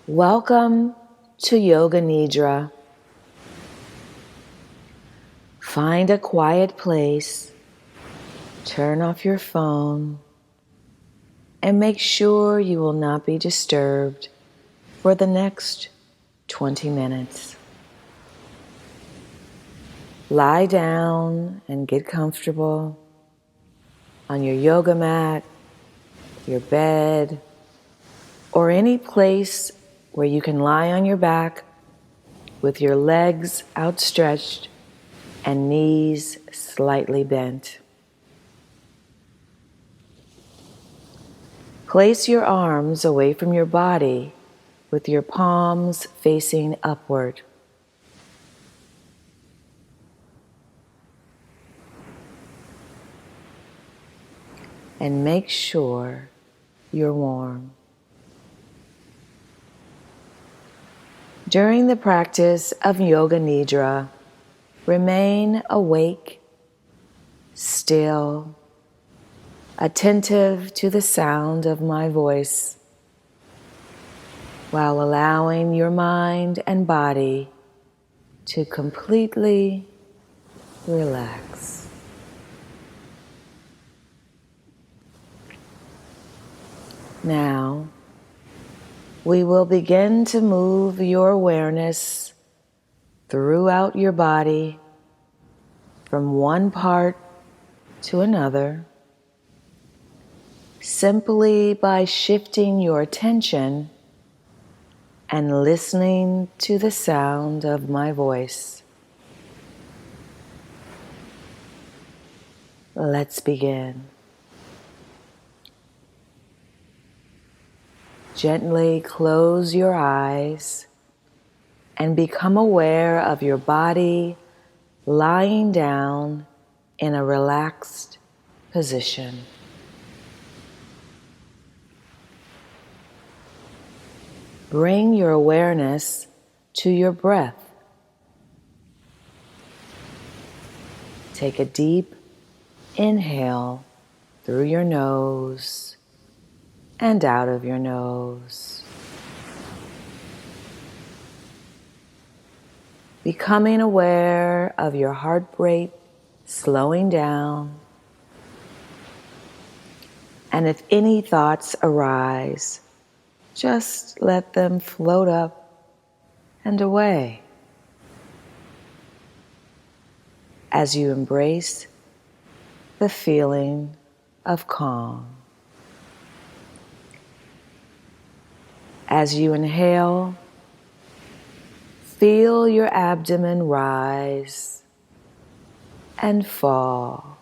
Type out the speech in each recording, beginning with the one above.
Welcome to Yoga Nidra. Find a quiet place, turn off your phone, and make sure you will not be disturbed for the next 20 minutes. Lie down and get comfortable on your yoga mat, your bed, or any place where you can lie on your back with your legs outstretched and knees slightly bent. Place your arms away from your body with your palms facing upward. And make sure you're warm. During the practice of Yoga Nidra, remain awake, still, attentive to the sound of my voice, while allowing your mind and body to completely relax. Now, we will begin to move your awareness throughout your body from one part to another, simply by shifting your attention and listening to the sound of my voice. Let's begin. Gently close your eyes and become aware of your body lying down in a relaxed position. Bring your awareness to your breath. Take a deep inhale through your nose and out of your nose. Becoming aware of your heart rate slowing down, and if any thoughts arise, just let them float up and away as you embrace the feeling of calm. As you inhale, feel your abdomen rise and fall.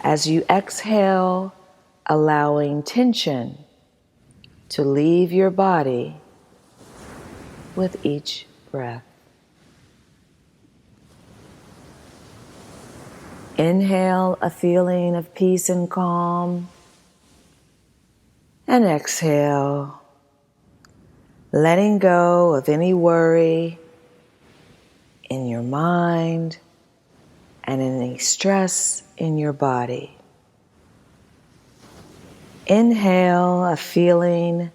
As you exhale, allowing tension to leave your body with each breath. Inhale a feeling of peace and calm, and exhale, letting go of any worry in your mind and any stress in your body. Inhale a feeling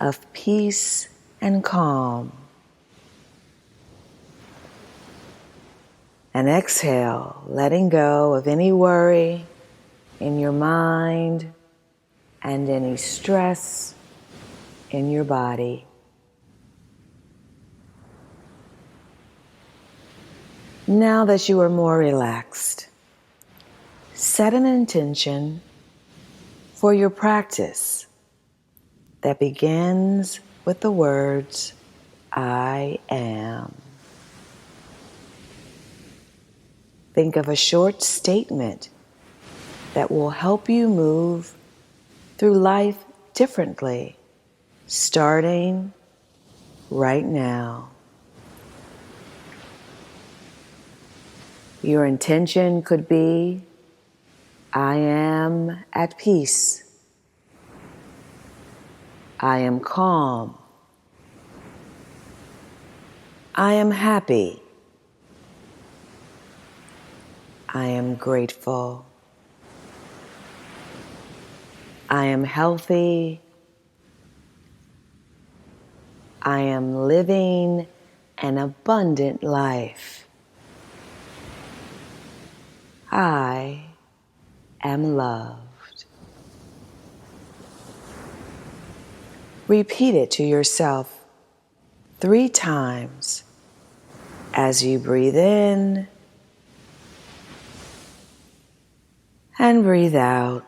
of peace and calm. And exhale, letting go of any worry in your mind and any stress in your body. Now that you are more relaxed, set an intention for your practice that begins with the words, I am. Think of a short statement that will help you move through life differently, starting right now. Your intention could be, I am at peace. I am calm. I am happy. I am grateful. I am healthy I am living an abundant life. I am loved. Repeat it to yourself 3 times as you breathe in and breathe out.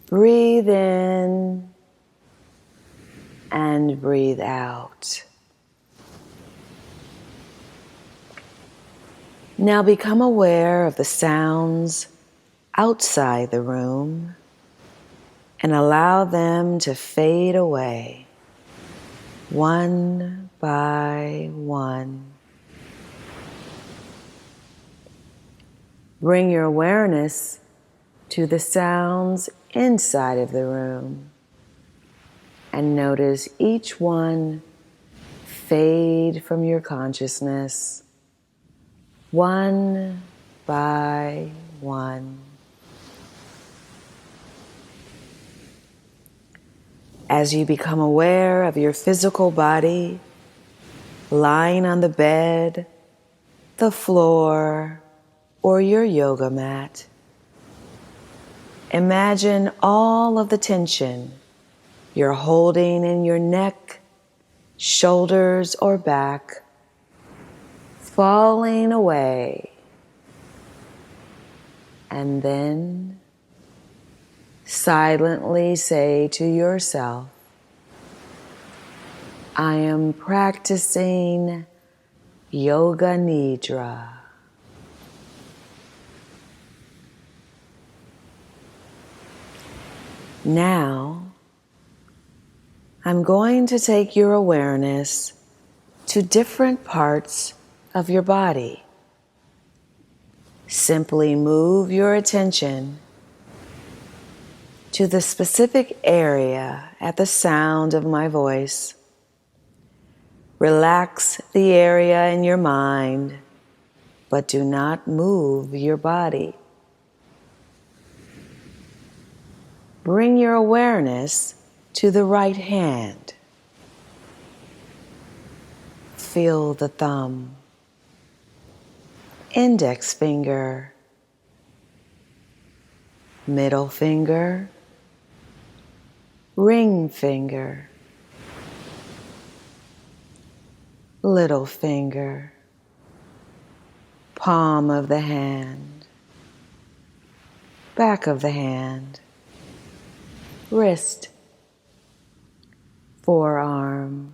Breathe in and breathe out. Now become aware of the sounds outside the room and allow them to fade away, one by one. Bring your awareness to the sounds inside of the room and notice each one fade from your consciousness, one by one. As you become aware of your physical body lying on the bed, the floor, or your yoga mat, imagine all of the tension you're holding in your neck, shoulders, or back falling away. And then silently say to yourself, I am practicing Yoga Nidra. Now, I'm going to take your awareness to different parts of your body. Simply move your attention to the specific area at the sound of my voice. Relax the area in your mind, but do not move your body. Bring your awareness to the right hand. Feel the thumb, index finger, middle finger, ring finger, little finger, palm of the hand, back of the hand, wrist, forearm,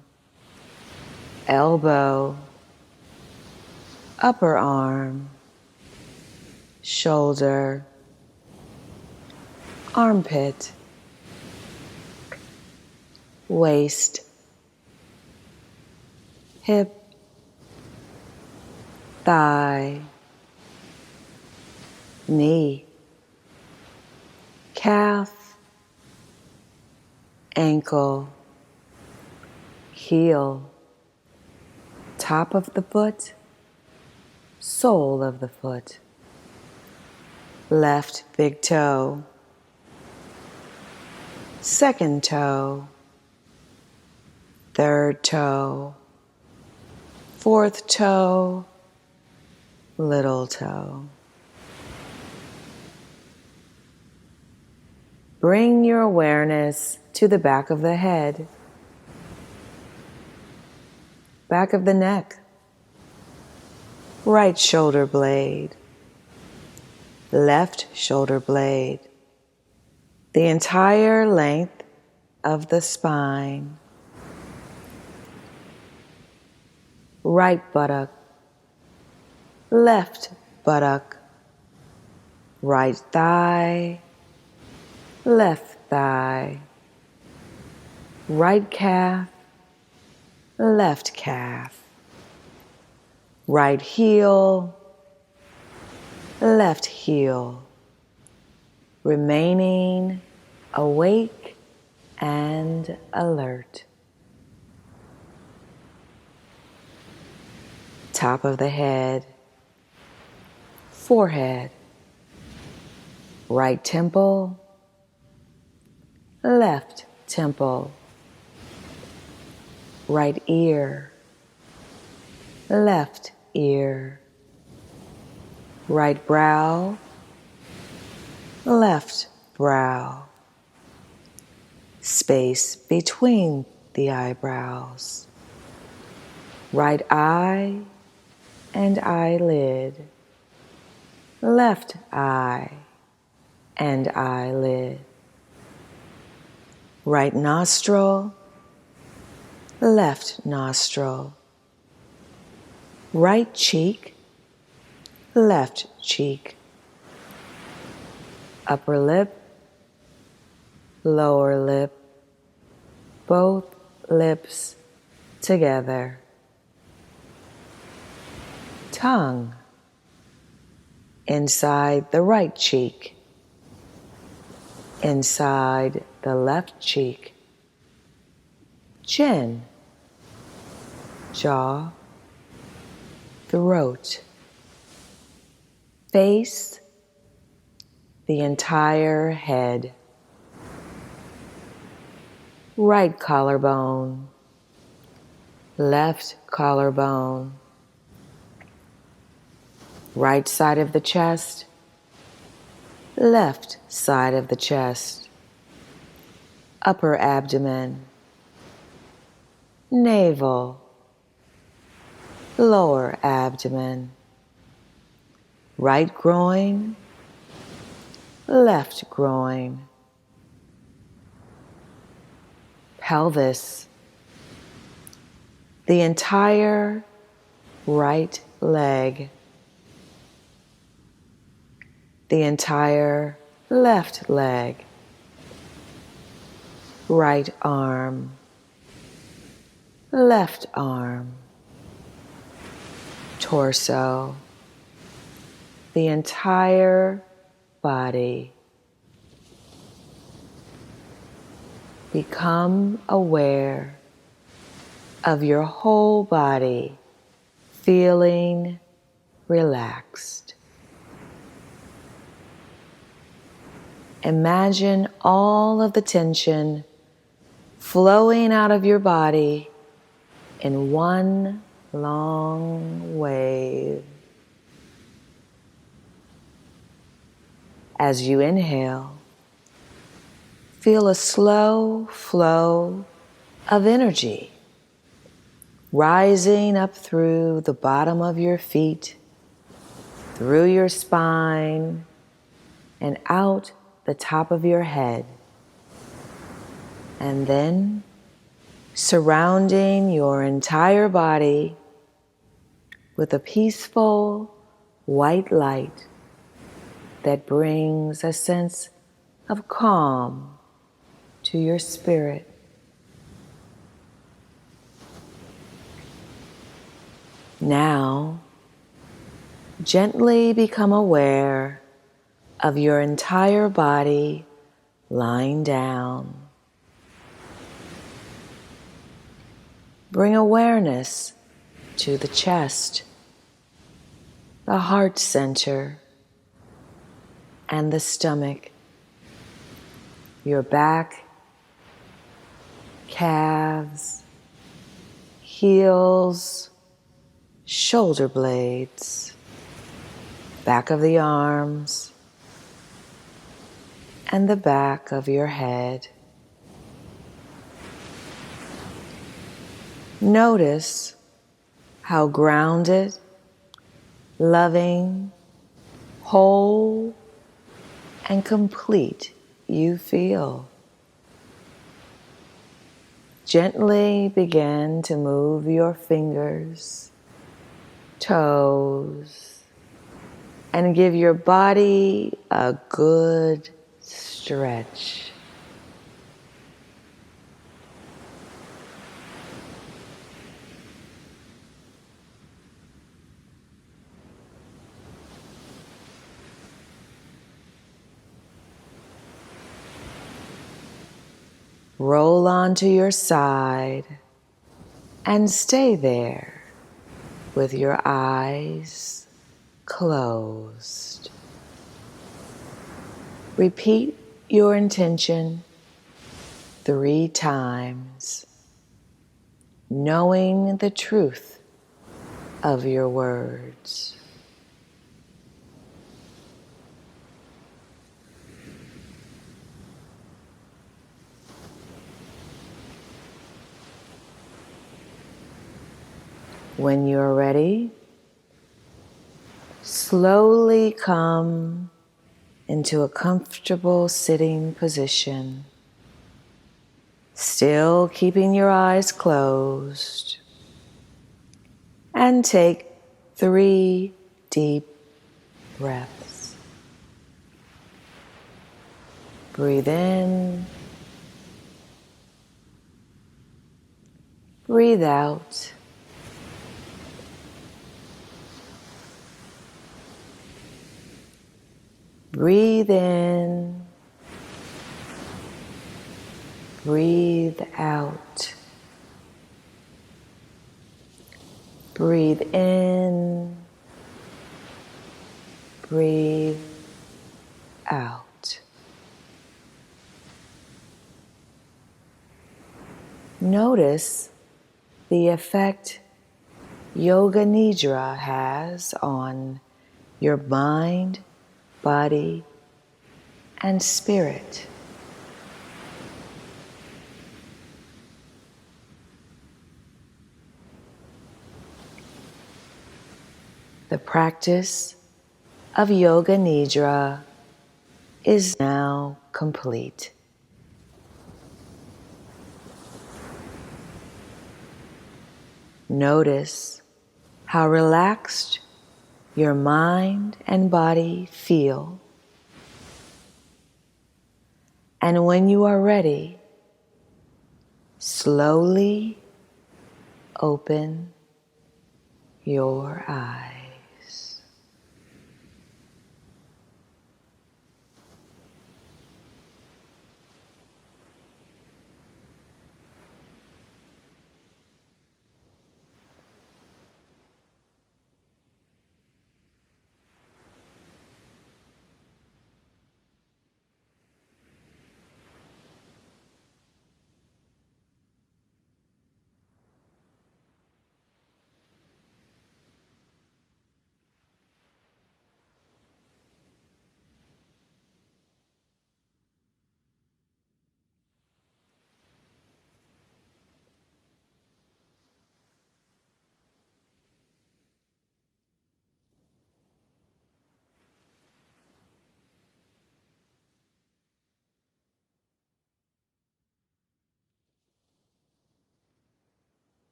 elbow, upper arm, shoulder, armpit, waist, hip, thigh, knee, calf, ankle, heel, top of the foot, sole of the foot, left big toe, second toe, third toe, fourth toe, little toe. Bring your awareness to the back of the head, back of the neck, right shoulder blade, left shoulder blade, the entire length of the spine, right buttock, left buttock, right thigh, left thigh, right calf, left calf, right heel, left heel, remaining awake and alert. Top of the head, forehead, right temple, left temple, right ear, left ear, right brow, left brow, space between the eyebrows, right eye and eyelid, left eye and eyelid, right nostril, left nostril, right cheek, left cheek, upper lip, lower lip, both lips together, tongue, inside the right cheek, inside the left cheek, chin, jaw, throat, face, the entire head, right collarbone, left collarbone, right side of the chest, left side of the chest, upper abdomen, navel, lower abdomen, right groin, left groin, pelvis, the entire right leg, the entire left leg, right arm, left arm, torso, the entire body. Become aware of your whole body feeling relaxed. Imagine all of the tension flowing out of your body in one long wave. As you inhale, feel a slow flow of energy rising up through the bottom of your feet, through your spine, and out the top of your head. And then surrounding your entire body with a peaceful white light that brings a sense of calm to your spirit. Now, gently become aware of your entire body lying down. Bring awareness to the chest, the heart center, and the stomach, your back, calves, heels, shoulder blades, back of the arms, and the back of your head. Notice how grounded, loving, whole, and complete you feel. Gently begin to move your fingers, toes, and give your body a good stretch. Roll onto your side and stay there with your eyes closed. Repeat your intention 3 times, knowing the truth of your words. When you're ready, slowly come into a comfortable sitting position, still keeping your eyes closed, and take 3 deep breaths. Breathe in, breathe out. Breathe in, breathe out. Breathe in, breathe out. Notice the effect Yoga Nidra has on your mind, body, and spirit. The practice of Yoga Nidra is now complete. Notice how relaxed your mind and body feel. And when you are ready, slowly open your eyes.